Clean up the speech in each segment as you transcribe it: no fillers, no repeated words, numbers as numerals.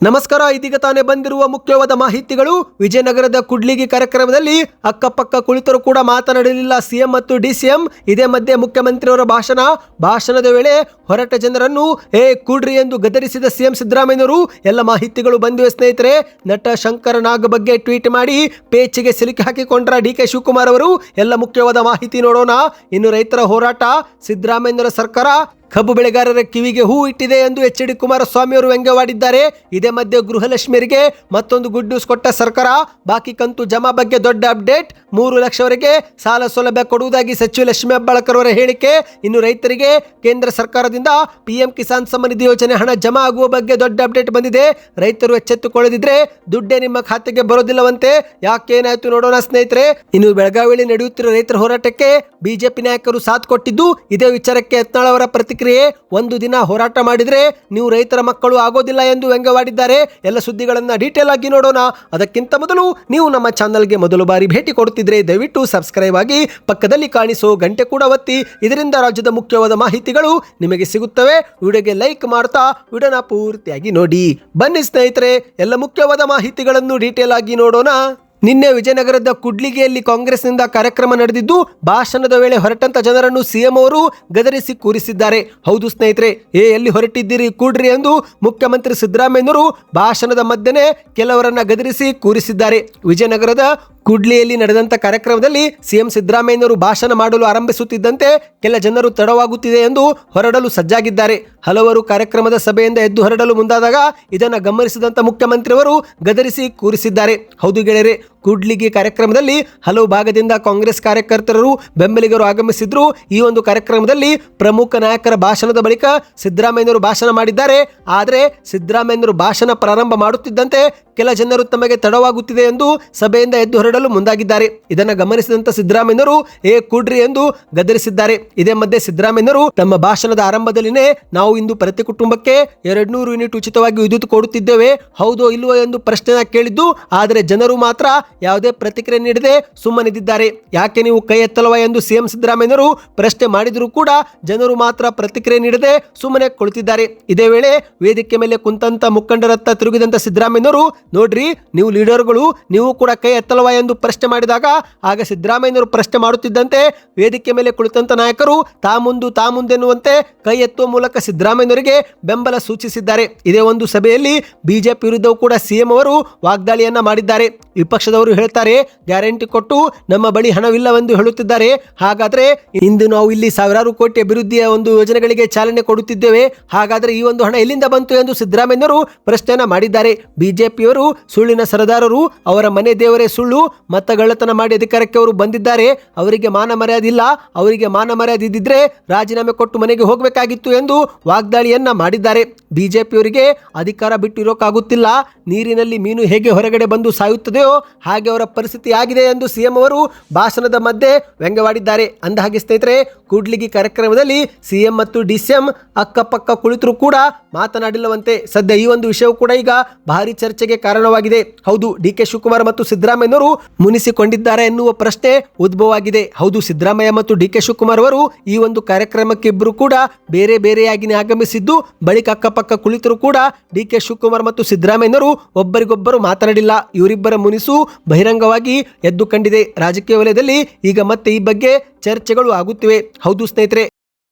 ನಮಸ್ಕಾರ. ಇದೀಗ ತಾನೇ ಬಂದಿರುವ ಮುಖ್ಯವಾದ ಮಾಹಿತಿಗಳು. ವಿಜಯನಗರದ ಕುಡ್ಲಿಗಿ ಕಾರ್ಯಕ್ರಮದಲ್ಲಿ ಅಕ್ಕಪಕ್ಕ ಕುಳಿತರು ಕೂಡ ಮಾತನಾಡಲಿಲ್ಲ ಸಿಎಂ ಮತ್ತು ಡಿಸಿಎಂ. ಇದೇ ಮಧ್ಯೆ ಮುಖ್ಯಮಂತ್ರಿಯವರ ಭಾಷಣದ ವೇಳೆ ಹೊರಟ ಜನರನ್ನು ಕೂಡ್ರಿ ಎಂದು ಗದರಿಸಿದ ಸಿಎಂ ಸಿದ್ದರಾಮಯ್ಯನವರು. ಎಲ್ಲ ಮಾಹಿತಿಗಳು ಬಂದಿವೆ ಸ್ನೇಹಿತರೆ. ನಟ ಶಂಕರ ನಾಗ್ ಬಗ್ಗೆ ಟ್ವೀಟ್ ಮಾಡಿ ಪೇಚಿಗೆ ಸಿಲುಕಿ ಹಾಕಿಕೊಂಡ್ರ ಡಿಕೆ ಶಿವಕುಮಾರ್ ಅವರು. ಎಲ್ಲ ಮುಖ್ಯವಾದ ಮಾಹಿತಿ ನೋಡೋಣ. ಇನ್ನು ರೈತರ ಹೋರಾಟ, ಸಿದ್ದರಾಮಯ್ಯನವರ ಸರ್ಕಾರ ಕಬ್ಬು ಬೆಳೆಗಾರರ ಕಿವಿಗೆ ಹೂ ಇಟ್ಟಿದೆ ಎಂದು ಎಚ್.ಡಿ. ಕುಮಾರಸ್ವಾಮಿ ಅವರು ವ್ಯಂಗ್ಯವಾಡಿದ್ದಾರೆ. ಇದೇ ಮಧ್ಯೆ ಗೃಹಲಕ್ಷ್ಮಿಯರಿಗೆ ಮತ್ತೊಂದು ಗುಡ್ ನ್ಯೂಸ್ ಕೊಟ್ಟ ಸರ್ಕಾರ. ಬಾಕಿ ಕಂತು ಜಮಾ ಬಗ್ಗೆ ದೊಡ್ಡ ಅಪ್ಡೇಟ್. 3 ಲಕ್ಷವರೆಗೆ ಸಾಲ ಸೌಲಭ್ಯ ಕೊಡುವುದಾಗಿ ಸಚಿವ ಲಕ್ಷ್ಮೀ ಹೆಬ್ಬಾಳ್ಕರ್ ಅವರ ಹೇಳಿಕೆ. ಇನ್ನು ರೈತರಿಗೆ ಕೇಂದ್ರ ಸರ್ಕಾರದಿಂದ ಪಿಎಂ ಕಿಸಾನ್ ಸಮ್ಮಾನ್ ನಿಧಿ ಯೋಜನೆ ಹಣ ಜಮಾ ಆಗುವ ಬಗ್ಗೆ ದೊಡ್ಡ ಅಪ್ಡೇಟ್ ಬಂದಿದೆ. ರೈತರು ಎಚ್ಚೆತ್ತುಕೊಳ್ಳದಿದ್ರೆ ದುಡ್ಡೇ ನಿಮ್ಮ ಖಾತೆಗೆ ಬರೋದಿಲ್ಲವಂತೆ. ಯಾಕೇನಾಯ್ತು ನೋಡೋಣ ಸ್ನೇಹಿತರೆ. ಇನ್ನು ಬೆಳಗಾವಿಯಲ್ಲಿ ನಡೆಯುತ್ತಿರುವ ರೈತರ ಹೋರಾಟಕ್ಕೆ ಬಿಜೆಪಿ ನಾಯಕರು ಸಾಥ್ ಕೊಟ್ಟಿದ್ದು. ಇದೇ ವಿಚಾರಕ್ಕೆ ಯತ್ನಾಳ್ ಅವರ ಪ್ರತಿಕ್ರಿಯೆ. ಒಂದು ದಿನ ಹೋರಾಟ ಮಾಡಿದ್ರೆ ನೀವು ರೈತರ ಮಕ್ಕಳು ಆಗೋದಿಲ್ಲ ಎಂದು ವ್ಯಂಗ್ಯವಾಡಿದ್ದಾರೆ. ಎಲ್ಲ ಸುದ್ದಿಗಳನ್ನ ಡೀಟೇಲ್ ಆಗಿ ನೋಡೋಣ. ಅದಕ್ಕಿಂತ ಮೊದಲು ನೀವು ನಮ್ಮ ಚಾನಲ್ಗೆ ಮೊದಲು ಬಾರಿ ಭೇಟಿ ಕೊಡುತ್ತಿದ್ರೆ ದಯವಿಟ್ಟು ಸಬ್ಸ್ಕ್ರೈಬ್ ಆಗಿ ಪಕ್ಕದಲ್ಲಿ ಕಾಣಿಸೋ ಗಂಟೆ ಕೂಡ ಒತ್ತಿ. ಇದರಿಂದ ರಾಜ್ಯದ ಮುಖ್ಯವಾದ ಮಾಹಿತಿಗಳು ನಿಮಗೆ ಸಿಗುತ್ತವೆ. ವಿಡಿಯೋಗೆ ಲೈಕ್ ಮಾಡ್ತಾ ವಿಡಿಯೋನ ಪೂರ್ತಿಯಾಗಿ ನೋಡಿ. ಬನ್ನಿ ಸ್ನೇಹಿತರೆ, ಎಲ್ಲ ಮುಖ್ಯವಾದ ಮಾಹಿತಿಗಳನ್ನು ಡೀಟೇಲ್ ಆಗಿ ನೋಡೋಣ. ನಿನ್ನೆ ವಿಜಯನಗರದ ಕುಡ್ಲಿಗಿಯಲ್ಲಿ ಕಾಂಗ್ರೆಸ್ನಿಂದ ಕಾರ್ಯಕ್ರಮ ನಡೆದಿದ್ದು, ಭಾಷಣದ ವೇಳೆ ಹೊರಟಂತ ಜನರನ್ನು ಸಿಎಂ ಅವರು ಗದರಿಸಿ ಕೂರಿಸಿದ್ದಾರೆ. ಹೌದು ಸ್ನೇಹಿತರೆ, ಎಲ್ಲಿ ಹೊರಟಿದ್ದೀರಿ ಕೂಡ್ರಿ ಎಂದು ಮುಖ್ಯಮಂತ್ರಿ ಸಿದ್ದರಾಮಯ್ಯನವರು ಭಾಷಣದ ಮಧ್ಯೆ ಕೆಲವರನ್ನ ಗದರಿಸಿ ಕೂರಿಸಿದ್ದಾರೆ. ವಿಜಯನಗರದ ಕುಡ್ಲಿಯಲ್ಲಿ ನಡೆದಂತ ಕಾರ್ಯಕ್ರಮದಲ್ಲಿ ಸಿಎಂ ಸಿದ್ದರಾಮಯ್ಯನವರು ಭಾಷಣ ಮಾಡಲು ಆರಂಭಿಸುತ್ತಿದ್ದಂತೆ ಕೆಲ ಜನರು ತಡವಾಗುತ್ತಿದೆ ಎಂದು ಹೊರಡಲು ಸಜ್ಜಾಗಿದ್ದಾರೆ. ಹಲವರು ಕಾರ್ಯಕ್ರಮದ ಸಭೆಯಿಂದ ಎದ್ದು ಹೊರಡಲು ಮುಂದಾದಾಗ ಇದನ್ನು ಗಮನಿಸಿದಂತ ಮುಖ್ಯಮಂತ್ರಿಯವರು ಗದರಿಸಿ ಕೂರಿಸಿದ್ದಾರೆ. ಹೌದು ಗೆಳೆಯರೆ, ಕೂಡ್ಲಿಗಿ ಕಾರ್ಯಕ್ರಮದಲ್ಲಿ ಹಲವು ಭಾಗದಿಂದ ಕಾಂಗ್ರೆಸ್ ಕಾರ್ಯಕರ್ತರು ಬೆಂಬಲಿಗರು ಆಗಮಿಸಿದ್ರು. ಈ ಒಂದು ಕಾರ್ಯಕ್ರಮದಲ್ಲಿ ಪ್ರಮುಖ ನಾಯಕರ ಭಾಷಣದ ಬಳಿಕ ಸಿದ್ದರಾಮಯ್ಯನವರು ಭಾಷಣ ಮಾಡಿದ್ದಾರೆ. ಆದರೆ ಸಿದ್ದರಾಮಯ್ಯನವರು ಭಾಷಣ ಪ್ರಾರಂಭ ಮಾಡುತ್ತಿದ್ದಂತೆ ಕೆಲ ಜನರು ತಮಗೆ ತಡವಾಗುತ್ತಿದೆ ಎಂದು ಸಭೆಯಿಂದ ಎದ್ದು ಹೊರಡಲು ಮುಂದಾಗಿದ್ದಾರೆ. ಇದನ್ನು ಗಮನಿಸಿದಂತ ಸಿದ್ದರಾಮಯ್ಯನವರು ಕೂಡ್ರಿ ಎಂದು ಗದರಿಸಿದ್ದಾರೆ. ಇದೇ ಮಧ್ಯೆ ಸಿದ್ದರಾಮಯ್ಯನವರು ತಮ್ಮ ಭಾಷಣದ ಆರಂಭದಲ್ಲಿನೇ ನಾವು ಇಂದು ಪ್ರತಿ ಕುಟುಂಬಕ್ಕೆ 200 ಯೂನಿಟ್ ಉಚಿತವಾಗಿ ವಿದ್ಯುತ್ ಕೊಡುತ್ತಿದ್ದೇವೆ, ಹೌದೋ ಇಲ್ವೋ ಎಂದು ಪ್ರಶ್ನೆ ಕೇಳಿದ್ದು. ಆದರೆ ಜನರು ಮಾತ್ರ ಯಾವುದೇ ಪ್ರತಿಕ್ರಿಯೆ ನೀಡದೆ ಸುಮ್ಮನಿದ್ದಾರೆ. ಯಾಕೆ ನೀವು ಕೈ ಎತ್ತಲ್ವಾ ಎಂದು ಸಿಎಂ ಸಿದ್ದರಾಮಯ್ಯನವರು ಪ್ರಶ್ನೆ ಮಾಡಿದರೂ ಕೂಡ ಜನರು ಮಾತ್ರ ಪ್ರತಿಕ್ರಿಯೆ ನೀಡದೆ ಸುಮ್ಮನೆ ಕುಳಿತಿದ್ದಾರೆ. ಇದೇ ವೇಳೆ ವೇದಿಕೆ ಮೇಲೆ ಕುಂತಂತ ಮುಖಂಡರತ್ತ ತಿರುಗಿದಂತ ಸಿದ್ದರಾಮಯ್ಯನವರು, ನೋಡ್ರಿ ನೀವು ಲೀಡರ್ಗಳು, ನೀವು ಕೂಡ ಕೈ ಎತ್ತಲ್ವಾ ಎಂದು ಪ್ರಶ್ನೆ ಮಾಡಿದಾಗ ಆಗ ಸಿದ್ದರಾಮಯ್ಯನವರು ಪ್ರಶ್ನೆ ಮಾಡುತ್ತಿದ್ದಂತೆ ವೇದಿಕೆ ಮೇಲೆ ಕುಳಿತಂತ ನಾಯಕರು ತಾ ಮುಂದೆನ್ನುವಂತೆ ಕೈ ಎತ್ತುವ ಮೂಲಕ ಸಿದ್ದರಾಮಯ್ಯನವರಿಗೆ ಬೆಂಬಲ ಸೂಚಿಸಿದ್ದಾರೆ. ಇದೇ ಒಂದು ಸಭೆಯಲ್ಲಿ ಬಿಜೆಪಿ ವಿರುದ್ಧವೂ ಕೂಡ ಸಿಎಂ ಅವರು ವಾಗ್ದಾಳಿಯನ್ನ ಮಾಡಿದ್ದಾರೆ. ವಿಪಕ್ಷದವರು ಹೇಳ್ತಾರೆ ಗ್ಯಾರಂಟಿ ಕೊಟ್ಟು ನಮ್ಮ ಬಳಿ ಹಣವಿಲ್ಲವೆಂದು ಹೇಳುತ್ತಿದ್ದಾರೆ. ಹಾಗಾದ್ರೆ ಇಂದು ನಾವು ಇಲ್ಲಿ ಸಾವಿರಾರು ಕೋಟಿ ಅಭಿವೃದ್ಧಿಯ ಒಂದು ಯೋಜನೆಗಳಿಗೆ ಚಾಲನೆ ಕೊಡುತ್ತಿದ್ದೇವೆ, ಹಾಗಾದ್ರೆ ಈ ಒಂದು ಹಣ ಎಲ್ಲಿಂದ ಬಂತು ಎಂದು ಸಿದ್ದರಾಮಯ್ಯನವರು ಪ್ರಶ್ನೆಯನ್ನ ಮಾಡಿದ್ದಾರೆ. ಬಿಜೆಪಿಯವರು ಸುಳ್ಳಿನ ಸರದಾರರು, ಅವರ ಮನೆ ದೇವರೇ ಸುಳ್ಳು, ಮತಗಳ್ಳತನ ಮಾಡಿ ಅಧಿಕಾರಕ್ಕೆ ಅವರು ಬಂದಿದ್ದಾರೆ, ಅವರಿಗೆ ಮಾನ ಮರ್ಯಾದೆ ಇಲ್ಲ, ಅವರಿಗೆ ಮಾನ ಮರ್ಯಾದೆ ಇದ್ದಿದ್ರೆ ರಾಜೀನಾಮೆ ಕೊಟ್ಟು ಮನೆಗೆ ಹೋಗಬೇಕಾಗಿತ್ತು ಎಂದು ವಾಗ್ದಾಳಿಯನ್ನ ಮಾಡಿದ್ದಾರೆ. ಬಿಜೆಪಿಯವರಿಗೆ ಅಧಿಕಾರ ಬಿಟ್ಟಿರೋಕ್ಕಾಗುತ್ತಿಲ್ಲ, ನೀರಿನಲ್ಲಿ ಮೀನು ಹೇಗೆ ಹೊರಗಡೆ ಬಂದು ಸಾಯುತ್ತದೆಯೋ ಹಾಗೆ ಅವರ ಪರಿಸ್ಥಿತಿ ಆಗಿದೆ ಎಂದು ಸಿಎಂ ಅವರು ಭಾಷಣದ ಮಧ್ಯೆ ವ್ಯಂಗ್ಯವಾಡಿದ್ದಾರೆ. ಅಂದಹಾಗೆ ಸ್ನೇಹಿತರೆ, ಕೂಡ್ಲಿಗಿ ಕಾರ್ಯಕ್ರಮದಲ್ಲಿ ಸಿಎಂ ಮತ್ತು ಡಿಸಿಎಂ ಅಕ್ಕಪಕ್ಕ ಕುಳಿತರು ಕೂಡ ಮಾತನಾಡಿಲ್ಲವಂತೆ. ಸದ್ಯ ಈ ಒಂದು ವಿಷಯವು ಕೂಡ ಈಗ ಭಾರಿ ಚರ್ಚೆಗೆ ಕಾರಣವಾಗಿದೆ. ಹೌದು, ಡಿಕೆ ಶಿವಕುಮಾರ್ ಮತ್ತು ಸಿದ್ದರಾಮಯ್ಯನವರು ಮುನಿಸಿಕೊಂಡಿದ್ದಾರೆ ಎನ್ನುವ ಪ್ರಶ್ನೆ ಉದ್ಭವವಾಗಿದೆ. ಹೌದು, ಸಿದ್ದರಾಮಯ್ಯ ಮತ್ತು ಡಿಕೆ ಶಿವಕುಮಾರ್ ಅವರು ಈ ಒಂದು ಕಾರ್ಯಕ್ರಮಕ್ಕೆ ಇಬ್ಬರು ಕೂಡ ಬೇರೆ ಬೇರೆಯಾಗಿ ಆಗಮಿಸಿದ್ದು, ಬಳಿಕ ಅಕ್ಕಪಕ್ಕ ಕುಳಿತರು ಕೂಡ ಡಿಕೆ ಶಿವಕುಮಾರ್ ಮತ್ತು ಸಿದ್ದರಾಮಯ್ಯನವರು ಒಬ್ಬರಿಗೊಬ್ಬರು ಮಾತನಾಡಿಲ್ಲ. ಇವರಿಬ್ಬರ ಮುನಿಸು ಬಹಿರಂಗವಾಗಿ ಎದ್ದು ಕಂಡಿದೆ. ರಾಜಕೀಯ ವಲಯದಲ್ಲಿ ಈಗ ಮತ್ತೆ ಈ ಬಗ್ಗೆ ಚರ್ಚೆಗಳು ಆಗುತ್ತಿವೆ. ಹೌದು ಸ್ನೇಹಿತರೆ,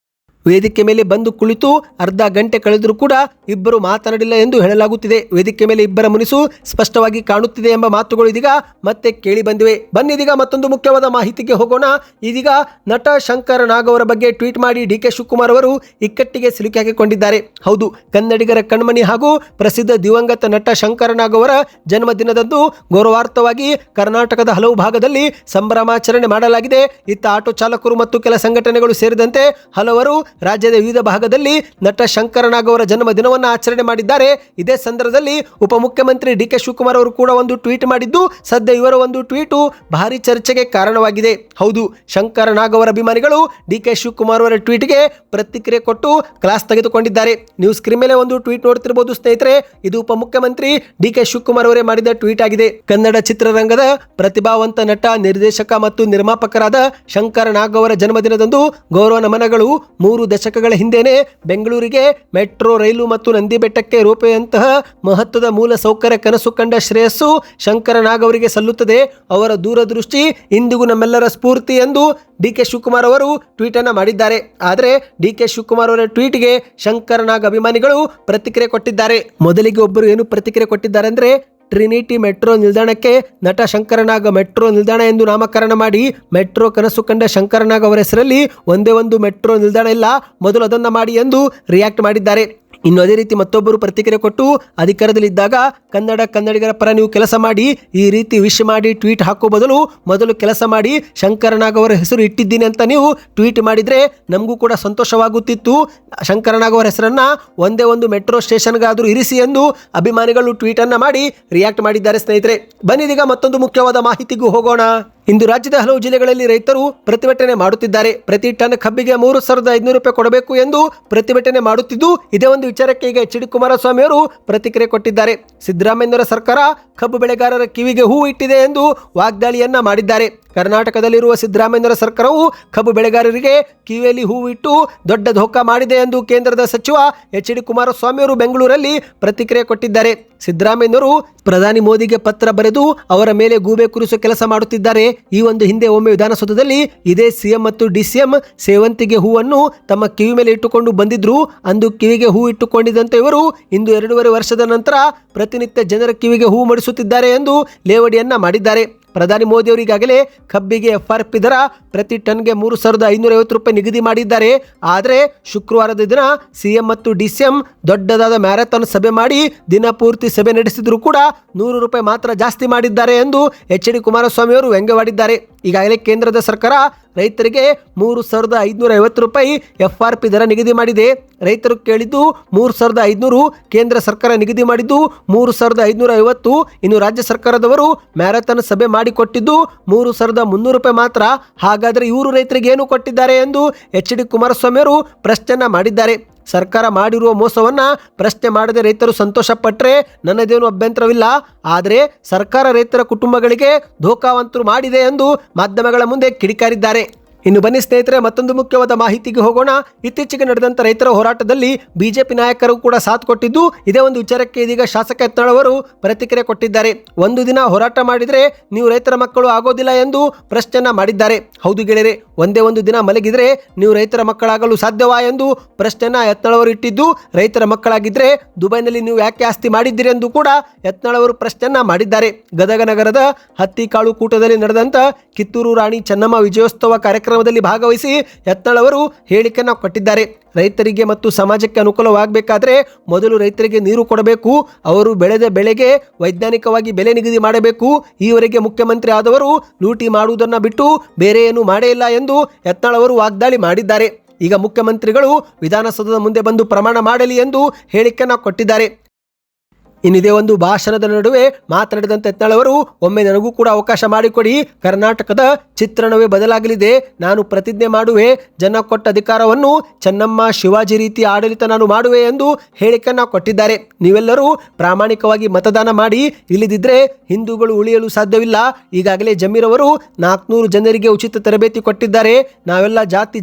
ವೇದಿಕೆ ಮೇಲೆ ಬಂದು ಕುಳಿತು ಅರ್ಧ ಗಂಟೆ ಕಳೆದರೂ ಕೂಡ ಇಬ್ಬರು ಮಾತನಾಡಿಲ್ಲ ಎಂದು ಹೇಳಲಾಗುತ್ತಿದೆ. ವೇದಿಕೆ ಮೇಲೆ ಇಬ್ಬರ ಮುನಿಸು ಸ್ಪಷ್ಟವಾಗಿ ಕಾಣುತ್ತಿದೆ ಎಂಬ ಮಾತುಗಳು ಇದೀಗ ಮತ್ತೆ ಕೇಳಿ ಬಂದಿವೆ. ಬನ್ನಿದೀಗ ಮತ್ತೊಂದು ಮುಖ್ಯವಾದ ಮಾಹಿತಿಗೆ ಹೋಗೋಣ. ಇದೀಗ ನಟ ಶಂಕರ ನಾಗ್ ಅವರ ಬಗ್ಗೆ ಟ್ವೀಟ್ ಮಾಡಿ ಡಿಕೆ ಶಿವಕುಮಾರ್ ಅವರು ಇಕ್ಕಟ್ಟಿಗೆ ಸಿಲುಕಿ ಹಾಕಿಕೊಂಡಿದ್ದಾರೆ. ಹೌದು, ಕನ್ನಡಿಗರ ಕಣ್ಮಣಿ ಹಾಗೂ ಪ್ರಸಿದ್ಧ ದಿವಂಗತ ನಟ ಶಂಕರ ನಾಗ್ ಅವರ ಜನ್ಮದಿನದಂದು ಗೌರವಾರ್ಥವಾಗಿ ಕರ್ನಾಟಕದ ಹಲವು ಭಾಗದಲ್ಲಿ ಸಂಭ್ರಮಾಚರಣೆ ಮಾಡಲಾಗಿದೆ. ಇತ್ತ ಆಟೋ ಚಾಲಕರು ಮತ್ತು ಕೆಲ ಸಂಘಟನೆಗಳು ಸೇರಿದಂತೆ ಹಲವರು ರಾಜ್ಯದ ವಿವಿಧ ಭಾಗದಲ್ಲಿ ನಟ ಶಂಕರ ನಾಗ್ ಅವರ ಜನ್ಮ ದಿನವನ್ನು ಆಚರಣೆ ಮಾಡಿದ್ದಾರೆ. ಇದೇ ಸಂದರ್ಭದಲ್ಲಿ ಉಪಮುಖ್ಯಮಂತ್ರಿ ಡಿಕೆ ಶಿವಕುಮಾರ್ ಅವರು ಕೂಡ ಒಂದು ಟ್ವೀಟ್ ಮಾಡಿದ್ದು, ಸದ್ಯ ಇವರ ಒಂದು ಟ್ವೀಟು ಭಾರಿ ಚರ್ಚೆಗೆ ಕಾರಣವಾಗಿದೆ. ಹೌದು, ಶಂಕರ ನಾಗ್ ಅವರ ಅಭಿಮಾನಿಗಳು ಡಿಕೆ ಶಿವಕುಮಾರ್ ಅವರ ಟ್ವೀಟ್ಗೆ ಪ್ರತಿಕ್ರಿಯೆ ಕೊಟ್ಟು ಕ್ಲಾಸ್ ತೆಗೆದುಕೊಂಡಿದ್ದಾರೆ. ನೀವು ಸ್ಕ್ರೀನ್ ಮೇಲೆ ಒಂದು ಟ್ವೀಟ್ ನೋಡ್ತಿರಬಹುದು ಸ್ನೇಹಿತರೆ. ಇದು ಉಪಮುಖ್ಯಮಂತ್ರಿ ಡಿಕೆ ಶಿವಕುಮಾರ್ ಅವರೇ ಮಾಡಿದ ಟ್ವೀಟ್ ಆಗಿದೆ. ಕನ್ನಡ ಚಿತ್ರರಂಗದ ಪ್ರತಿಭಾವಂತ ನಟ, ನಿರ್ದೇಶಕ ಮತ್ತು ನಿರ್ಮಾಪಕರಾದ ಶಂಕರ ನಾಗ್ ಅವರ ಜನ್ಮದಿನದಂದು ಗೌರವ ನಮನಗಳು. 3 ದಶಕಗಳ ಹಿಂದೆಯೇ ಬೆಂಗಳೂರಿಗೆ ಮೆಟ್ರೋ ರೈಲು ಮತ್ತು ನಂದಿ ಬೆಟ್ಟಕ್ಕೆ ರೋಪೆಯಂತಹ ಮಹತ್ವದ ಮೂಲ ಸೌಕರ್ಯ ಕನಸು ಕಂಡ ಶ್ರೇಯಸ್ಸು ಶಂಕರನಾಗ್ ಅವರಿಗೆ ಸಲ್ಲುತ್ತದೆ. ಅವರ ದೂರದೃಷ್ಟಿ ಇಂದಿಗೂ ನಮ್ಮೆಲ್ಲರ ಸ್ಫೂರ್ತಿ ಎಂದು ಡಿ.ಕೆ. ಶಿವಕುಮಾರ್ ಅವರು ಟ್ವೀಟ್ ಅನ್ನು ಮಾಡಿದ್ದಾರೆ. ಆದರೆ ಡಿ.ಕೆ. ಶಿವಕುಮಾರ್ ಅವರ ಟ್ವೀಟ್ಗೆ ಶಂಕರನಾಗ್ ಅಭಿಮಾನಿಗಳು ಪ್ರತಿಕ್ರಿಯೆ ಕೊಟ್ಟಿದ್ದಾರೆ. ಮೊದಲಿಗೆ ಒಬ್ಬರು ಏನು ಪ್ರತಿಕ್ರಿಯೆ ಕೊಟ್ಟಿದ್ದಾರೆ ಅಂದರೆ, ಟ್ರಿನಿಟಿ ಮೆಟ್ರೋ ನಿಲ್ದಾಣಕ್ಕೆ ನಟ ಶಂಕರನಾಗ್ ಮೆಟ್ರೋ ನಿಲ್ದಾಣ ಎಂದು ನಾಮಕರಣ ಮಾಡಿ ಮೆಟ್ರೋ ಕನಸು ಕಂಡ ಶಂಕರನಾಗ್ ಅವರ ಹೆಸರಲ್ಲಿ ಒಂದೇ ಒಂದು ಮೆಟ್ರೋ ನಿಲ್ದಾಣ ಇಲ್ಲ, ಮೊದಲು ಅದನ್ನು ಮಾಡಿ ಎಂದು ರಿಯಾಕ್ಟ್ ಮಾಡಿದ್ದಾರೆ. ಇನ್ನು ಅದೇ ರೀತಿ ಮತ್ತೊಬ್ಬರು ಪ್ರತಿಕ್ರಿಯೆ ಕೊಟ್ಟು, ಅಧಿಕಾರದಲ್ಲಿದ್ದಾಗ ಕನ್ನಡಿಗರ ಪರ ನೀವು ಕೆಲಸ ಮಾಡಿ, ಈ ರೀತಿ ವಿಶ್ ಮಾಡಿ ಟ್ವೀಟ್ ಹಾಕೋ ಬದಲು ಮೊದಲು ಕೆಲಸ ಮಾಡಿ ಶಂಕರನಾಗ್ ಅವರ ಹೆಸರು ಇಟ್ಟಿದ್ದೀನಿ ಅಂತ ನೀವು ಟ್ವೀಟ್ ಮಾಡಿದರೆ ನಮಗೂ ಕೂಡ ಸಂತೋಷವಾಗುತ್ತಿತ್ತು. ಶಂಕರನಾಗ್ ಅವರ ಹೆಸರನ್ನು ಒಂದೇ ಒಂದು ಮೆಟ್ರೋ ಸ್ಟೇಷನ್ಗಾದರೂ ಇರಿಸಿ ಎಂದು ಅಭಿಮಾನಿಗಳು ಟ್ವೀಟನ್ನು ಮಾಡಿ ರಿಯಾಕ್ಟ್ ಮಾಡಿದ್ದಾರೆ. ಸ್ನೇಹಿತರೆ, ಬನ್ನಿದೀಗ ಮತ್ತೊಂದು ಮುಖ್ಯವಾದ ಮಾಹಿತಿಗೂ ಹೋಗೋಣ. ಇಂದು ರಾಜ್ಯದ ಹಲವು ಜಿಲ್ಲೆಗಳಲ್ಲಿ ರೈತರು ಪ್ರತಿಭಟನೆ ಮಾಡುತ್ತಿದ್ದಾರೆ. ಪ್ರತಿ ಟನ್ ಕಬ್ಬಿಗೆ 3,500 ರೂಪಾಯಿ ಕೊಡಬೇಕು ಎಂದು ಪ್ರತಿಭಟನೆ ಮಾಡುತ್ತಿದ್ದು, ಇದೇ ಒಂದು ವಿಚಾರಕ್ಕೆ ಈಗ ಎಚ್ ಡಿ ಕುಮಾರಸ್ವಾಮಿ ಅವರು ಪ್ರತಿಕ್ರಿಯೆ ಕೊಟ್ಟಿದ್ದಾರೆ. ಸಿದ್ದರಾಮಯ್ಯನವರ ಸರ್ಕಾರ ಕಬ್ಬು ಬೆಳೆಗಾರರ ಕಿವಿಗೆ ಹೂ ಇಟ್ಟಿದೆ ಎಂದು ವಾಗ್ದಾಳಿಯನ್ನ ಮಾಡಿದ್ದಾರೆ. ಕರ್ನಾಟಕದಲ್ಲಿರುವ ಸಿದ್ದರಾಮಯ್ಯನವರ ಸರ್ಕಾರವು ಕಬ್ಬು ಬೆಳೆಗಾರರಿಗೆ ಕಿವಿಯಲ್ಲಿ ಹೂ ಇಟ್ಟು ದೊಡ್ಡ ಧೋಕಾ ಮಾಡಿದೆ ಎಂದು ಕೇಂದ್ರದ ಸಚಿವ ಎಚ್ ಡಿ ಕುಮಾರಸ್ವಾಮಿ ಅವರು ಬೆಂಗಳೂರಲ್ಲಿ ಪ್ರತಿಕ್ರಿಯೆ ಕೊಟ್ಟಿದ್ದಾರೆ. ಸಿದ್ದರಾಮಯ್ಯನವರು ಪ್ರಧಾನಿ ಮೋದಿಗೆ ಪತ್ರ ಬರೆದು ಅವರ ಮೇಲೆ ಗೂಬೆ ಕೂರಿಸುವ ಕೆಲಸ ಮಾಡುತ್ತಿದ್ದಾರೆ. ಈ ಒಂದು ಹಿಂದೆ ಒಮ್ಮೆ ವಿಧಾನಸೌಧದಲ್ಲಿ ಇದೇ ಸಿಎಂ ಮತ್ತು ಡಿಸಿಎಂ ಸೇವಂತಿಗೆ ಹೂವನ್ನು ತಮ್ಮ ಕಿವಿ ಮೇಲೆ ಇಟ್ಟುಕೊಂಡು ಬಂದಿದ್ರು. ಅಂದು ಕಿವಿಗೆ ಹೂ ಇಟ್ಟುಕೊಂಡಿದ್ದಂತೆ ಇವರು ಇಂದು 2.5 ವರ್ಷದ ನಂತರ ಪ್ರತಿನಿತ್ಯ ಜನರ ಕಿವಿಗೆ ಹೂ ಮಾಡಿಸುತ್ತಿದ್ದಾರೆ ಎಂದು ಲೇವಡಿಯನ್ನ ಮಾಡಿದ್ದಾರೆ. ಪ್ರಧಾನಿ ಮೋದಿ ಅವರು ಈಗಾಗಲೇ ಕಬ್ಬಿಗೆ FRP ದರ ಪ್ರತಿ ಟನ್ಗೆ 3,550 ರೂಪಾಯಿ ನಿಗದಿ ಮಾಡಿದ್ದಾರೆ. ಆದರೆ ಶುಕ್ರವಾರದ ದಿನ ಸಿಎಂ ಮತ್ತು ಡಿಸಿಎಂ ದೊಡ್ಡದಾದ ಮ್ಯಾರಥಾನ್ ಸಭೆ ಮಾಡಿ ದಿನ ಪೂರ್ತಿ ಸಭೆ ನಡೆಸಿದ್ರು ಕೂಡ 100 ರೂಪಾಯಿ ಮಾತ್ರ ಜಾಸ್ತಿ ಮಾಡಿದ್ದಾರೆ ಎಂದು ಎಚ್ ಡಿ ಕುಮಾರಸ್ವಾಮಿ ಅವರು ವ್ಯಂಗ್ಯವಾಡಿದ್ದಾರೆ. ಈಗಾಗಲೇ ಕೇಂದ್ರದ ಸರ್ಕಾರ ರೈತರಿಗೆ 3,550 ರೂಪಾಯಿ FRP ದರ ನಿಗದಿ ಮಾಡಿದೆ. ರೈತರು ಕೇಳಿದ್ದು 3,500, ಕೇಂದ್ರ ಸರ್ಕಾರ ನಿಗದಿ ಮಾಡಿದ್ದು 3,550. ಇನ್ನು ರಾಜ್ಯ ಸರ್ಕಾರದವರು ಮ್ಯಾರಥಾನ್ ಸಭೆ ಮಾಡಿಕೊಟ್ಟಿದ್ದು 3,300 ರೂಪಾಯಿ ಮಾತ್ರ. ಹಾಗಾದರೆ ಇವರು ರೈತರಿಗೆ ಏನು ಕೊಟ್ಟಿದ್ದಾರೆ ಎಂದು ಎಚ್ ಡಿ ಕುಮಾರಸ್ವಾಮಿ ಅವರು ಪ್ರಶ್ನೆಯನ್ನ ಮಾಡಿದ್ದಾರೆ. ಸರ್ಕಾರ ಮಾಡಿರುವ ಮೋಸವನ್ನ ಪ್ರಶ್ನೆ ಮಾಡದೆ ರೈತರು ಸಂತೋಷ ಪಟ್ಟರೆ ನನ್ನದೇನು ಅಭ್ಯಂತರವಿಲ್ಲ. ಆದರೆ ಸರ್ಕಾರ ರೈತರ ಕುಟುಂಬಗಳಿಗೆ ಧೋಕಾವಂತರು ಮಾಡಿದೆ ಎಂದು ಮಾಧ್ಯಮಗಳ ಮುಂದೆ ಕಿಡಿಕಾರಿದ್ದಾರೆ. ಇನ್ನು ಬನ್ನಿ ಸ್ನೇಹಿತರೆ, ಮತ್ತೊಂದು ಮುಖ್ಯವಾದ ಮಾಹಿತಿಗೆ ಹೋಗೋಣ. ಇತ್ತೀಚೆಗೆ ನಡೆದಂಥ ರೈತರ ಹೋರಾಟದಲ್ಲಿ ಬಿಜೆಪಿ ನಾಯಕರು ಕೂಡ ಸಾಥ್ ಕೊಟ್ಟಿದ್ದು, ಇದೇ ಒಂದು ವಿಚಾರಕ್ಕೆ ಇದೀಗ ಶಾಸಕ ಯತ್ನಾಳ್ ಅವರು ಪ್ರತಿಕ್ರಿಯೆ ಕೊಟ್ಟಿದ್ದಾರೆ. ಒಂದು ದಿನ ಹೋರಾಟ ಮಾಡಿದರೆ ನೀವು ರೈತರ ಮಕ್ಕಳು ಆಗೋದಿಲ್ಲ ಎಂದು ಪ್ರಶ್ನೆಯನ್ನ ಮಾಡಿದ್ದಾರೆ. ಹೌದು ಗೆಳೆಯರೆ, ಒಂದೇ ಒಂದು ದಿನ ಮಲಗಿದ್ರೆ ನೀವು ರೈತರ ಮಕ್ಕಳಾಗಲು ಸಾಧ್ಯವಾ ಎಂದು ಪ್ರಶ್ನೆಯನ್ನ ಯತ್ನಾಳ್ ಅವರು ಇಟ್ಟಿದ್ದು, ರೈತರ ಮಕ್ಕಳಾಗಿದ್ರೆ ದುಬೈನಲ್ಲಿ ನೀವು ಯಾಕೆ ಆಸ್ತಿ ಮಾಡಿದ್ದೀರಿ ಎಂದು ಕೂಡ ಯತ್ನಾಳ್ ಅವರು ಪ್ರಶ್ನೆಯನ್ನ ಮಾಡಿದ್ದಾರೆ. ಗದಗ ನಗರದ ಹತ್ತಿಕಾಳು ಕೂಟದಲ್ಲಿ ನಡೆದಂತ ಕಿತ್ತೂರು ರಾಣಿ ಚೆನ್ನಮ್ಮ ವಿಜಯೋತ್ಸವ ಕಾರ್ಯಕ್ರಮದಲ್ಲಿ ಭಾಗವಹಿಸಿ ಯತ್ನಾಳ್ ಅವರು ಹೇಳಿಕೆಯನ್ನು ಕೊಟ್ಟಿದ್ದಾರೆ. ರೈತರಿಗೆ ಮತ್ತು ಸಮಾಜಕ್ಕೆ ಅನುಕೂಲವಾಗಬೇಕಾದ್ರೆ ಮೊದಲು ರೈತರಿಗೆ ನೀರು ಕೊಡಬೇಕು, ಅವರು ಬೆಳೆದ ಬೆಳೆಗೆ ವೈಜ್ಞಾನಿಕವಾಗಿ ಬೆಲೆ ನಿಗದಿ ಮಾಡಬೇಕು. ಈವರೆಗೆ ಮುಖ್ಯಮಂತ್ರಿ ಆದವರು ಲೂಟಿ ಮಾಡುವುದನ್ನು ಬಿಟ್ಟು ಬೇರೆ ಏನು ಮಾಡೇ ಇಲ್ಲ ಎಂದು ಯತ್ನಾಳ್ ಅವರು ವಾಗ್ದಾಳಿ ಮಾಡಿದ್ದಾರೆ. ಈಗ ಮುಖ್ಯಮಂತ್ರಿಗಳು ವಿಧಾನಸೌಧದ ಮುಂದೆ ಬಂದು ಪ್ರಮಾಣ ಮಾಡಲಿ ಎಂದು ಹೇಳಿಕೆಯನ್ನು ಕೊಟ್ಟಿದ್ದಾರೆ. ಇನ್ನಿದೇ ಒಂದು ಭಾಷಣದ ನಡುವೆ ಮಾತನಾಡಿದಂತೆ ಯತ್ನಾಳ್ ಅವರು, ಒಮ್ಮೆ ನನಗೂ ಕೂಡ ಅವಕಾಶ ಮಾಡಿಕೊಡಿ, ಕರ್ನಾಟಕದ ಚಿತ್ರಣವೇ ಬದಲಾಗಲಿದೆ. ನಾನು ಪ್ರತಿಜ್ಞೆ ಮಾಡುವೆ, ಜನ ಕೊಟ್ಟ ಅಧಿಕಾರವನ್ನು ಚೆನ್ನಮ್ಮ ಶಿವಾಜಿ ರೀತಿ ಆಡಳಿತ ನಾನು ಮಾಡುವೆ ಎಂದು ಹೇಳಿಕೆಯನ್ನು ಕೊಟ್ಟಿದ್ದಾರೆ. ನೀವೆಲ್ಲರೂ ಪ್ರಾಮಾಣಿಕವಾಗಿ ಮತದಾನ ಮಾಡಿ, ಇಲ್ಲದಿದ್ದರೆ ಹಿಂದೂಗಳು ಉಳಿಯಲು ಸಾಧ್ಯವಿಲ್ಲ. ಈಗಾಗಲೇ ಜಮೀರ್ ಅವರು 400 ಜನರಿಗೆ ಉಚಿತ ತರಬೇತಿ ಕೊಟ್ಟಿದ್ದಾರೆ. ನಾವೆಲ್ಲ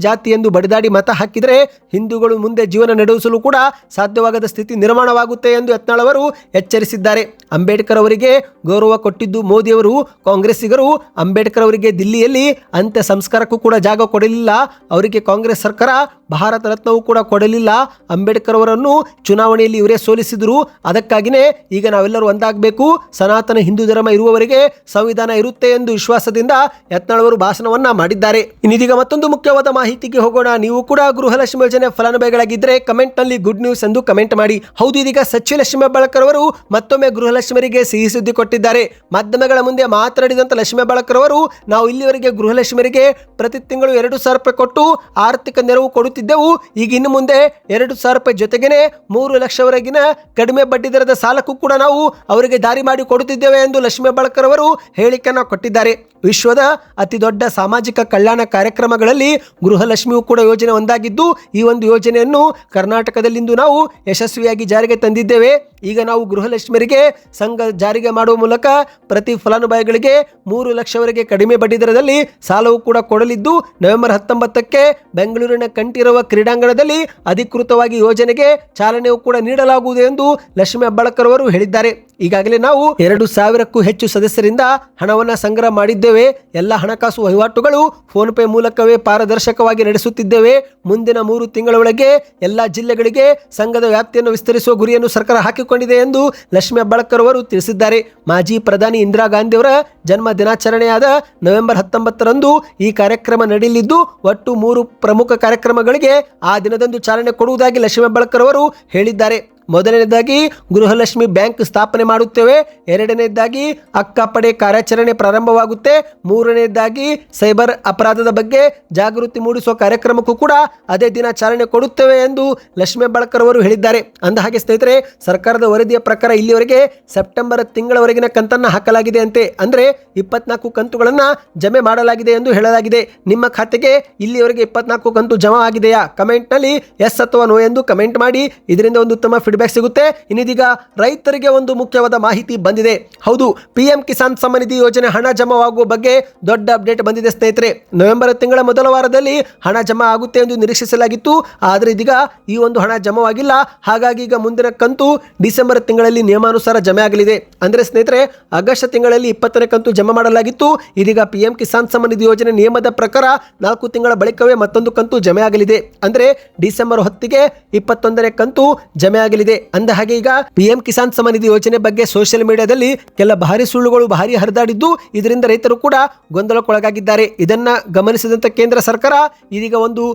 ಜಾತಿ ಎಂದು ಬಡಿದಾಡಿ ಮತ ಹಾಕಿದರೆ ಹಿಂದೂಗಳು ಮುಂದೆ ಜೀವನ ನಡೆಸಲು ಕೂಡ ಸಾಧ್ಯವಾಗದ ಸ್ಥಿತಿ ನಿರ್ಮಾಣವಾಗುತ್ತೆ ಎಂದು ಯತ್ನಾಳ್ ಅವರು ಎಚ್ಚರಿಸಿದ್ದಾರೆ. ಅಂಬೇಡ್ಕರ್ ಅವರಿಗೆ ಗೌರವ ಕೊಟ್ಟಿದ್ದು ಮೋದಿಯವರು. ಕಾಂಗ್ರೆಸ್ಸಿಗರು ಅಂಬೇಡ್ಕರ್ ಅವರಿಗೆ ದಿಲ್ಲಿಯಲ್ಲಿ ಅಂತ್ಯ ಸಂಸ್ಕಾರಕ್ಕೂ ಕೂಡ ಜಾಗ ಕೊಡಲಿಲ್ಲ. ಅವರಿಗೆ ಕಾಂಗ್ರೆಸ್ ಸರ್ಕಾರ ಭಾರತ ರತ್ನವೂ ಕೂಡ ಕೊಡಲಿಲ್ಲ. ಅಂಬೇಡ್ಕರ್ ಅವರನ್ನು ಚುನಾವಣೆಯಲ್ಲಿ ಇವರೇ ಸೋಲಿಸಿದ್ರು. ಅದಕ್ಕಾಗಿಯೇ ಈಗ ನಾವೆಲ್ಲರೂ ಒಂದಾಗಬೇಕು, ಸನಾತನ ಹಿಂದೂ ಧರ್ಮ ಇರುವವರೆಗೆ ಸಂವಿಧಾನ ಇರುತ್ತೆ ಎಂದು ವಿಶ್ವಾಸದಿಂದ ಯತ್ನಾಳ್ ಅವರು ಭಾಷಣವನ್ನ ಮಾಡಿದ್ದಾರೆ. ಇನ್ನೀಗ ಮತ್ತೊಂದು ಮುಖ್ಯವಾದ ಮಾಹಿತಿಗೆ ಹೋಗೋಣ. ನೀವು ಕೂಡ ಗೃಹಲಕ್ಷ್ಮಿ ಯೋಜನೆ ಫಲಾನುಭವಿಗಳಾಗಿದ್ದರೆ ಕಮೆಂಟ್ ನಲ್ಲಿ ಗುಡ್ ನ್ಯೂಸ್ ಎಂದು ಕಮೆಂಟ್ ಮಾಡಿ. ಹೌದು, ಇದೀಗ ಸಚಿವ ಲಕ್ಷ್ಮೀ ಹೆಬ್ಬಾಳ್ಕರ್ ಅವರು ಮತ್ತೊಮ್ಮೆ ಗೃಹಲಕ್ಷ್ಮರಿಗೆ ಸಿಹಿ ಸುದ್ದಿ ಕೊಟ್ಟಿದ್ದಾರೆ. ಮಾಧ್ಯಮಗಳ ಮುಂದೆ ಮಾತನಾಡಿದಂತ ಲಕ್ಷ್ಮೀ ಹೆಬ್ಬಾಳ್ಕರ್ ಅವರು, ನಾವು ಇಲ್ಲಿವರೆಗೆ ಗೃಹಲಕ್ಷ್ಮರಿಗೆ ಪ್ರತಿ ತಿಂಗಳು 2,000 ರೂಪಾಯಿ ಕೊಟ್ಟು ಆರ್ಥಿಕ ನೆರವು ಕೊಡುತ್ತಿದ್ದೆವು. ಈಗ ಇನ್ನು ಮುಂದೆ 2,000 ರೂಪಾಯಿ ಜೊತೆಗೇನೆ 3 ಲಕ್ಷವರೆಗಿನ ಕಡಿಮೆ ಬಡ್ಡಿ ದರದ ಸಾಲಕ್ಕೂ ಕೂಡ ನಾವು ಅವರಿಗೆ ದಾರಿ ಮಾಡಿ ಕೊಡುತ್ತಿದ್ದೇವೆ ಎಂದು ಲಕ್ಷ್ಮೀ ಹೆಬ್ಬಾಳ್ಕರ್ ಅವರು ಹೇಳಿಕೆಯನ್ನು ಕೊಟ್ಟಿದ್ದಾರೆ. ವಿಶ್ವದ ಅತಿ ದೊಡ್ಡ ಸಾಮಾಜಿಕ ಕಲ್ಯಾಣ ಕಾರ್ಯಕ್ರಮಗಳಲ್ಲಿ ಗೃಹಲಕ್ಷ್ಮಿಯೂ ಕೂಡ ಯೋಜನೆ ಒಂದಾಗಿದ್ದು, ಈ ಒಂದು ಯೋಜನೆಯನ್ನು ಕರ್ನಾಟಕದಲ್ಲಿಂದು ನಾವು ಯಶಸ್ವಿಯಾಗಿ ಜಾರಿಗೆ ತಂದಿದ್ದೇವೆ. ಈಗ ನಾವು ಗೃಹಲಕ್ಷ್ಮಿಯರಿಗೆ ಸಂಘ ಜಾರಿಗೆ ಮಾಡುವ ಮೂಲಕ ಪ್ರತಿ ಫಲಾನುಭವಿಗಳಿಗೆ 3 ಲಕ್ಷವರೆಗೆ ಕಡಿಮೆ ಬಡ್ಡಿ ದರದಲ್ಲಿ ಸಾಲವು ಕೂಡ ಕೊಡಲಿದ್ದು ನವೆಂಬರ್ 19ಕ್ಕೆ ಬೆಂಗಳೂರಿನ ಕಂಠೀರವ ಕ್ರೀಡಾಂಗಣದಲ್ಲಿ ಅಧಿಕೃತವಾಗಿ ಯೋಜನೆಗೆ ಚಾಲನೆಯೂ ಕೂಡ ನೀಡಲಾಗುವುದು ಎಂದು ಲಕ್ಷ್ಮಿ ಹೆಬ್ಬಾಳ್ಕರ್ ಅವರು ಹೇಳಿದ್ದಾರೆ. ಈಗಾಗಲೇ ನಾವು 2,000ಕ್ಕೂ ಹೆಚ್ಚು ಸದಸ್ಯರಿಂದ ಹಣವನ್ನು ಸಂಗ್ರಹ ಮಾಡಿದ್ದೇವೆ. ಎಲ್ಲ ಹಣಕಾಸು ವಹಿವಾಟುಗಳು ಫೋನ್ ಪೇ ಮೂಲಕವೇ ಪಾರದರ್ಶಕವಾಗಿ ನಡೆಸುತ್ತಿದ್ದೇವೆ. ಮುಂದಿನ 3 ತಿಂಗಳ ಒಳಗೆ ಎಲ್ಲ ಜಿಲ್ಲೆಗಳಿಗೆ ಸಂಘದ ವ್ಯಾಪ್ತಿಯನ್ನು ವಿಸ್ತರಿಸುವ ಗುರಿಯನ್ನು ಸರ್ಕಾರ ಹಾಕಿಕೊಂಡಿದೆ ಎಂದು ಲಕ್ಷ್ಮಿ ಹೆಬ್ಬಾಳ್ಕರ್ ಅವರು ತಿಳಿಸಿದ್ದಾರೆ. ಮಾಜಿ ಪ್ರಧಾನಿ ಇಂದಿರಾ ಗಾಂಧಿ ಅವರ ಜನ್ಮ ದಿನಾಚರಣೆಯಾದ ನವೆಂಬರ್ 19ರಂದು ಈ ಕಾರ್ಯಕ್ರಮ ನಡೆಯಲಿದ್ದು ಒಟ್ಟು 3 ಪ್ರಮುಖ ಕಾರ್ಯಕ್ರಮಗಳಿಗೆ ಆ ದಿನದಂದು ಚಾಲನೆ ಕೊಡುವುದಾಗಿ ಲಕ್ಷ್ಮಿ ಹೆಬ್ಬಾಳ್ಕರ್ ಅವರು ಹೇಳಿದ್ದಾರೆ. ಮೊದಲನೇದಾಗಿ ಗೃಹಲಕ್ಷ್ಮಿ ಬ್ಯಾಂಕ್ ಸ್ಥಾಪನೆ ಮಾಡುತ್ತೇವೆ. ಎರಡನೇದಾಗಿ ಅಕ್ಕ ಪಡೆ ಕಾರ್ಯಾಚರಣೆ ಪ್ರಾರಂಭವಾಗುತ್ತೆ. ಮೂರನೇದಾಗಿ ಸೈಬರ್ ಅಪರಾಧದ ಬಗ್ಗೆ ಜಾಗೃತಿ ಮೂಡಿಸುವ ಕಾರ್ಯಕ್ರಮಕ್ಕೂ ಕೂಡ ಅದೇ ದಿನ ಚಾಲನೆ ಕೊಡುತ್ತೇವೆ ಎಂದು ಲಕ್ಷ್ಮಿ ಹೆಬ್ಬಾಳ್ಕರ್ ಅವರು ಹೇಳಿದ್ದಾರೆ. ಅಂದಹಾಗೆ ಸ್ನೇಹಿತರೆ, ಸರ್ಕಾರದ ವರದಿಯ ಪ್ರಕಾರ ಇಲ್ಲಿವರೆಗೆ ಸೆಪ್ಟೆಂಬರ್ ತಿಂಗಳವರೆಗಿನ ಕಂತನ್ನು ಹಾಕಲಾಗಿದೆ ಅಂತೆ. ಅಂದರೆ 24 ಕಂತುಗಳನ್ನು ಜಮೆ ಮಾಡಲಾಗಿದೆ ಎಂದು ಹೇಳಲಾಗಿದೆ. ನಿಮ್ಮ ಖಾತೆಗೆ ಇಲ್ಲಿವರೆಗೆ 24 ಕಂತು ಜಮಾ ಆಗಿದೆಯಾ? ಕಮೆಂಟ್ನಲ್ಲಿ ಎಸ್ ಅಥವಾ ನೋ ಎಂದು ಕಮೆಂಟ್ ಮಾಡಿ. ಇದರಿಂದ ಒಂದು ಉತ್ತಮ ಫೀಡ್ಬ್ಯಾಕ್ ಸಿಗುತ್ತೆ. ಇನ್ನಿದೀಗ ರೈತರಿಗೆ ಒಂದು ಮುಖ್ಯವಾದ ಮಾಹಿತಿ ಬಂದಿದೆ. ಹೌದು, PM ಕಿಸಾನ್ ಸಮ್ಮಾನ್ ನಿಧಿ ಯೋಜನೆ ಹಣ ಜಮಾವಾಗುವ ಬಗ್ಗೆ ದೊಡ್ಡ ಅಪ್ಡೇಟ್ ಬಂದಿದೆ ಸ್ನೇಹಿತರೆ. ನವೆಂಬರ್ ತಿಂಗಳ ಮೊದಲ ವಾರದಲ್ಲಿ ಹಣ ಜಮಾ ಆಗುತ್ತೆ ಎಂದು ನಿರೀಕ್ಷಿಸಲಾಗಿತ್ತು. ಆದರೆ ಇದೀಗ ಈ ಒಂದು ಹಣ ಜಮಾವಾಗಿಲ್ಲ. ಹಾಗಾಗಿ ಈಗ ಮುಂದಿನ ಕಂತು ಡಿಸೆಂಬರ್ ತಿಂಗಳಲ್ಲಿ ನಿಯಮಾನುಸಾರ ಜಮೆ ಆಗಲಿದೆ. ಅಂದರೆ ಸ್ನೇಹಿತರೆ, ಆಗಸ್ಟ್ ತಿಂಗಳಲ್ಲಿ 20ನೇ ಕಂತು ಜಮಾ ಮಾಡಲಾಗಿತ್ತು. ಇದೀಗ PM ಕಿಸಾನ್ ಸಮ್ಮಾನ್ ನಿಧಿ ಯೋಜನೆ ನಿಯಮದ ಪ್ರಕಾರ 4 ತಿಂಗಳ ಬಳಿಕವೇ ಮತ್ತೊಂದು ಕಂತು ಜಮೆ ಆಗಲಿದೆ. ಅಂದರೆ ಡಿಸೆಂಬರ್ 10ಗೆ 21ನೇ ಕಂತು ಜಮೆ ಆಗಲಿದೆ. ಅಂದಹಾಗೆ ಈಗ PM ಕಿಸಾನ್ ಸಮ್ಮಾನ್ ನಿಧಿ ಯೋಜನೆ ಬಗ್ಗೆ ಸೋಷಿಯಲ್ ಮೀಡಿಯಾದಲ್ಲಿ ಕೆಲ ಭಾರಿ ಸುಳ್ಳುಗಳು ಭಾರಿ ಹರಿದಾಡಿದ್ದು ಇದರಿಂದ ರೈತರು ಕೂಡ ಗೊಂದಲಕ್ಕೊಳಗಾಗಿದ್ದಾರೆ. ಇದನ್ನ ಗಮನಿಸಿದಂತ ಕೇಂದ್ರ ಸರ್ಕಾರ ಇದೀಗ ಒಂದು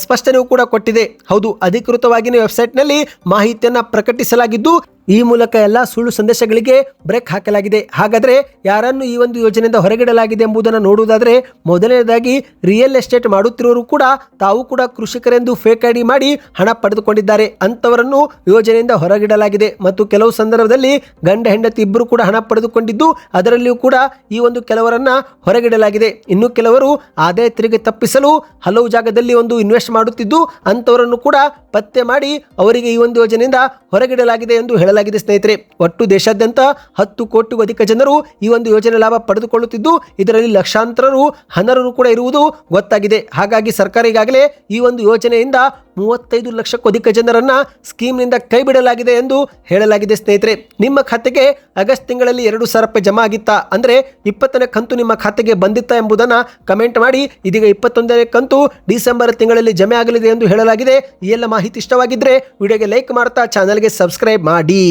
ಸ್ಪಷ್ಟನೆಯೂ ಕೂಡ ಕೊಟ್ಟಿದೆ. ಹೌದು, ಅಧಿಕೃತವಾಗಿ ವೆಬ್ಸೈಟ್ನಲ್ಲಿ ಮಾಹಿತಿಯನ್ನ ಪ್ರಕಟಿಸಲಾಗಿದ್ದು ಈ ಮೂಲಕ ಎಲ್ಲ ಸುಳ್ಳು ಸಂದೇಶಗಳಿಗೆ ಬ್ರೇಕ್ ಹಾಕಲಾಗಿದೆ. ಹಾಗಾದರೆ ಯಾರನ್ನು ಈ ಒಂದು ಯೋಜನೆಯಿಂದ ಹೊರಗಿಡಲಾಗಿದೆ ಎಂಬುದನ್ನು ನೋಡುವುದಾದರೆ, ಮೊದಲನೇದಾಗಿ ರಿಯಲ್ ಎಸ್ಟೇಟ್ ಮಾಡುತ್ತಿರುವವರು ಕೂಡ ತಾವು ಕೂಡ ಕೃಷಿಕರೆಂದು ಫೇಕ್ ಐಡಿ ಮಾಡಿ ಹಣ ಪಡೆದುಕೊಂಡಿದ್ದಾರೆ. ಅಂಥವರನ್ನು ಯೋಜನೆಯಿಂದ ಹೊರಗಿಡಲಾಗಿದೆ. ಮತ್ತು ಕೆಲವು ಸಂದರ್ಭದಲ್ಲಿ ಗಂಡ ಹೆಂಡತಿ ಇಬ್ಬರು ಕೂಡ ಹಣ ಪಡೆದುಕೊಂಡಿದ್ದು ಅದರಲ್ಲಿಯೂ ಕೂಡ ಈ ಒಂದು ಕೆಲವರನ್ನ ಹೊರಗಿಡಲಾಗಿದೆ. ಇನ್ನು ಕೆಲವರು ಆದಾಯ ತೆರಿಗೆ ತಪ್ಪಿಸಲು ಹಲವು ಜಾಗದಲ್ಲಿ ಒಂದು ಇನ್ವೆಸ್ಟ್ ಮಾಡುತ್ತಿದ್ದು ಅಂಥವರನ್ನು ಕೂಡ ಪತ್ತೆ ಮಾಡಿ ಅವರಿಗೆ ಈ ಒಂದು ಯೋಜನೆಯಿಂದ ಹೊರಗಿಡಲಾಗಿದೆ ಎಂದು ಹೇಳಲಾಗಿದೆ. ಸ್ನೇಹಿತರೆ, ಒಟ್ಟು ದೇಶಾದ್ಯಂತ 10 ಕೋಟಿಗೂ ಅಧಿಕ ಜನರು ಈ ಒಂದು ಯೋಜನೆ ಲಾಭ ಪಡೆದುಕೊಳ್ಳುತ್ತಿದ್ದು ಇದರಲ್ಲಿ ಲಕ್ಷಾಂತರರು ಅನರ್ಹರು ಕೂಡ ಇರುವುದು ಗೊತ್ತಾಗಿದೆ. ಹಾಗಾಗಿ ಸರ್ಕಾರ ಈಗಾಗಲೇ ಈ ಒಂದು ಯೋಜನೆಯಿಂದ 35 ಲಕ್ಷಕ್ಕೂ ಅಧಿಕ ಜನರನ್ನ ಸ್ಕೀಮ್ನಿಂದ ಕೈ ಬಿಡಲಾಗಿದೆ ಎಂದು ಹೇಳಲಾಗಿದೆ. ಸ್ನೇಹಿತರೆ, ನಿಮ್ಮ ಖಾತೆಗೆ ಆಗಸ್ಟ್ ತಿಂಗಳಲ್ಲಿ 2,000 ರೂಪಾಯಿ ಜಮಾ ಆಗಿತ್ತಾ? ಅಂದರೆ 20ನೇ ಕಂತು ನಿಮ್ಮ ಖಾತೆಗೆ ಬಂದಿತ್ತಾ ಎಂಬುದನ್ನು ಕಮೆಂಟ್ ಮಾಡಿ. ಇದೀಗ 21ನೇ ಕಂತು ಡಿಸೆಂಬರ್ ತಿಂಗಳಲ್ಲಿ ಜಮೆ ಆಗಲಿದೆ ಎಂದು ಹೇಳಲಾಗಿದೆ. ಈ ಎಲ್ಲ ಮಾಹಿತಿ ಇಷ್ಟವಾಗಿದ್ದರೆ ವಿಡಿಯೋಗೆ ಲೈಕ್ ಮಾಡ್ತಾ ಚಾನಲ್ಗೆ ಸಬ್ಸ್ಕ್ರೈಬ್ ಮಾಡಿ.